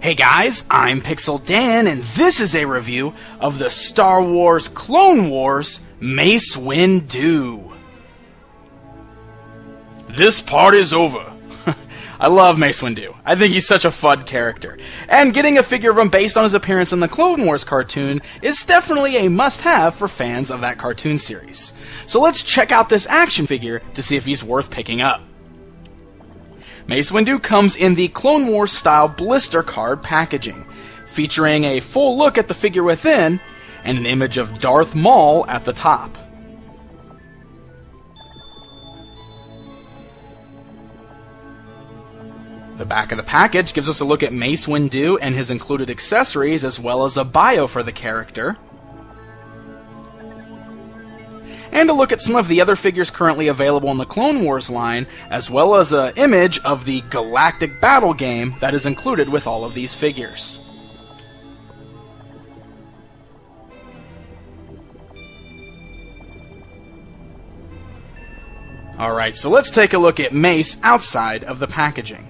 Hey guys, I'm Pixel Dan, and this is a review of the Star Wars Clone Wars Mace Windu. This part is over. I love Mace Windu. I think he's such a fun character. And getting a figure of him based on his appearance in the Clone Wars cartoon is definitely a must-have for fans of that cartoon series. So let's check out this action figure to see if he's worth picking up. Mace Windu comes in the Clone Wars style blister card packaging, featuring a full look at the figure within and an image of Darth Maul at the top. The back of the package gives us a look at Mace Windu and his included accessories, as well as a bio for the character, and a look at some of the other figures currently available in the Clone Wars line, as well as an image of the Galactic Battle game that is included with all of these figures. Alright, so let's take a look at Mace outside of the packaging.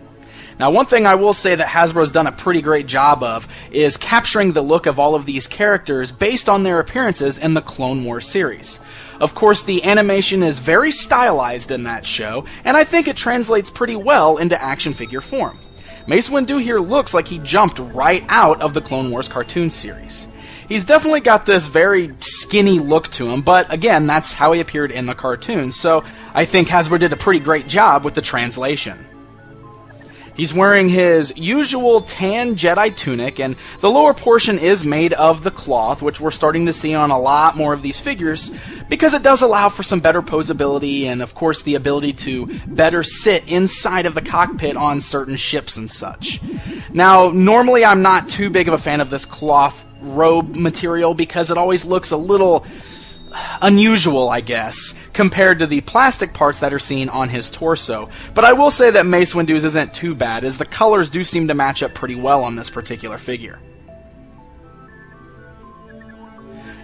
Now, one thing I will say that Hasbro's done a pretty great job of is capturing the look of all of these characters based on their appearances in the Clone Wars series. Of course, the animation is very stylized in that show, and I think it translates pretty well into action figure form. Mace Windu here looks like he jumped right out of the Clone Wars cartoon series. He's definitely got this very skinny look to him, but again, that's how he appeared in the cartoon, so I think Hasbro did a pretty great job with the translation. He's wearing his usual tan Jedi tunic, and the lower portion is made of the cloth, which we're starting to see on a lot more of these figures, because it does allow for some better posability and, of course, the ability to better sit inside of the cockpit on certain ships and such. Now, normally I'm not too big of a fan of this cloth robe material because it always looks a little unusual, I guess, compared to the plastic parts that are seen on his torso. But I will say that Mace Windu's isn't too bad, as the colors do seem to match up pretty well on this particular figure.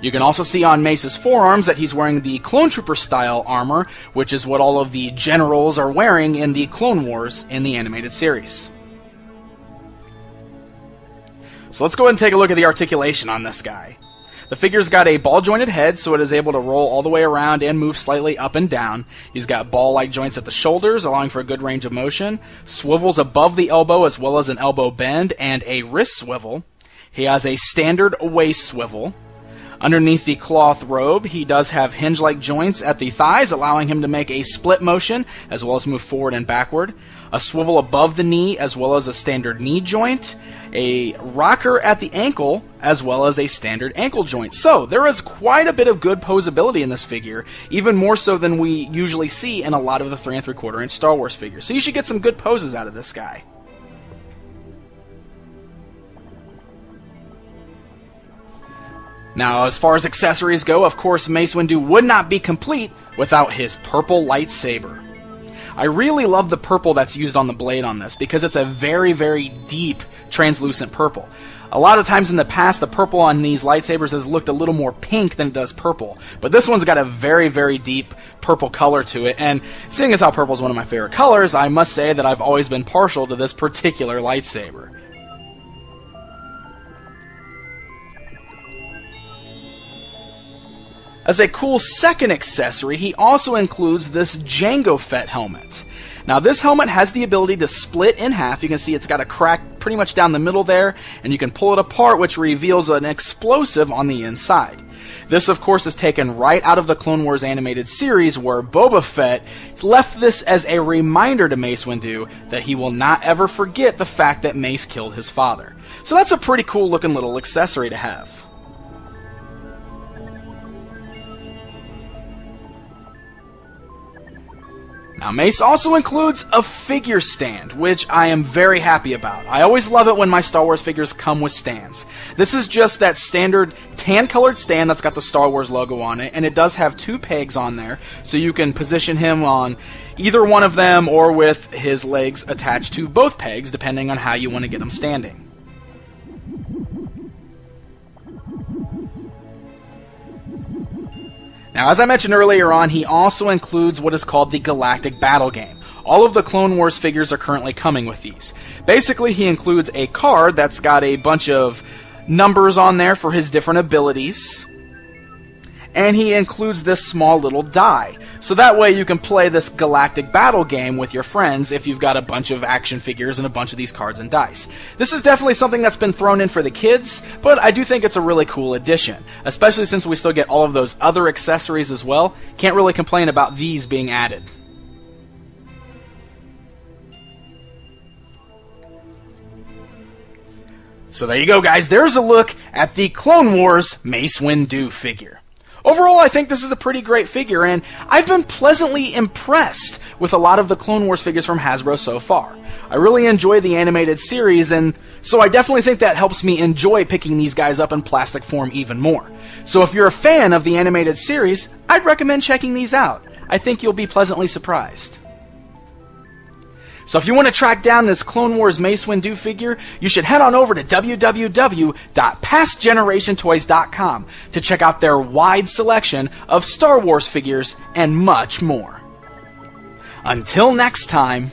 You can also see on Mace's forearms that he's wearing the Clone Trooper style armor, which is what all of the generals are wearing in the Clone Wars in the animated series. So let's go ahead and take a look at the articulation on this guy. The figure's got a ball-jointed head, so it is able to roll all the way around and move slightly up and down. He's got ball-like joints at the shoulders, allowing for a good range of motion, swivels above the elbow as well as an elbow bend and a wrist swivel. He has a standard waist swivel. Underneath the cloth robe, he does have hinge-like joints at the thighs, allowing him to make a split motion as well as move forward and backward. A swivel above the knee as well as a standard knee joint. A rocker at the ankle, as well as a standard ankle joint. So, there is quite a bit of good posability in this figure, even more so than we usually see in a lot of the 3 3/4 inch Star Wars figures. So you should get some good poses out of this guy. Now, as far as accessories go, of course, Mace Windu would not be complete without his purple lightsaber. I really love the purple that's used on the blade on this, because it's a very, very deep translucent purple. A lot of times in the past, the purple on these lightsabers has looked a little more pink than it does purple, but this one's got a very, very deep purple color to it, and seeing as how purple is one of my favorite colors, I must say that I've always been partial to this particular lightsaber. As a cool second accessory, he also includes this Jango Fett helmet. Now, this helmet has the ability to split in half. You can see it's got a crack pretty much down the middle there, and you can pull it apart, which reveals an explosive on the inside. This, of course, is taken right out of the Clone Wars animated series, where Boba Fett left this as a reminder to Mace Windu that he will not ever forget the fact that Mace killed his father. So that's a pretty cool looking little accessory to have. Now, Mace also includes a figure stand, which I am very happy about. I always love it when my Star Wars figures come with stands. This is just that standard tan-colored stand that's got the Star Wars logo on it, and it does have 2 pegs on there, so you can position him on either one of them or with his legs attached to both pegs, depending on how you want to get him standing. Now, as I mentioned earlier on, he also includes what is called the Galactic Battle game. All of the Clone Wars figures are currently coming with these. Basically, he includes a card that's got a bunch of numbers on there for his different abilities, and he includes this small little die. So that way you can play this galactic battle game with your friends if you've got a bunch of action figures and a bunch of these cards and dice. This is definitely something that's been thrown in for the kids, but I do think it's a really cool addition, especially since we still get all of those other accessories as well. Can't really complain about these being added. So there you go, guys. There's a look at the Clone Wars Mace Windu figure. Overall, I think this is a pretty great figure, and I've been pleasantly impressed with a lot of the Clone Wars figures from Hasbro so far. I really enjoy the animated series, and so I definitely think that helps me enjoy picking these guys up in plastic form even more. So if you're a fan of the animated series, I'd recommend checking these out. I think you'll be pleasantly surprised. So if you want to track down this Clone Wars Mace Windu figure, you should head on over to www.pastgenerationtoys.com to check out their wide selection of Star Wars figures and much more. Until next time,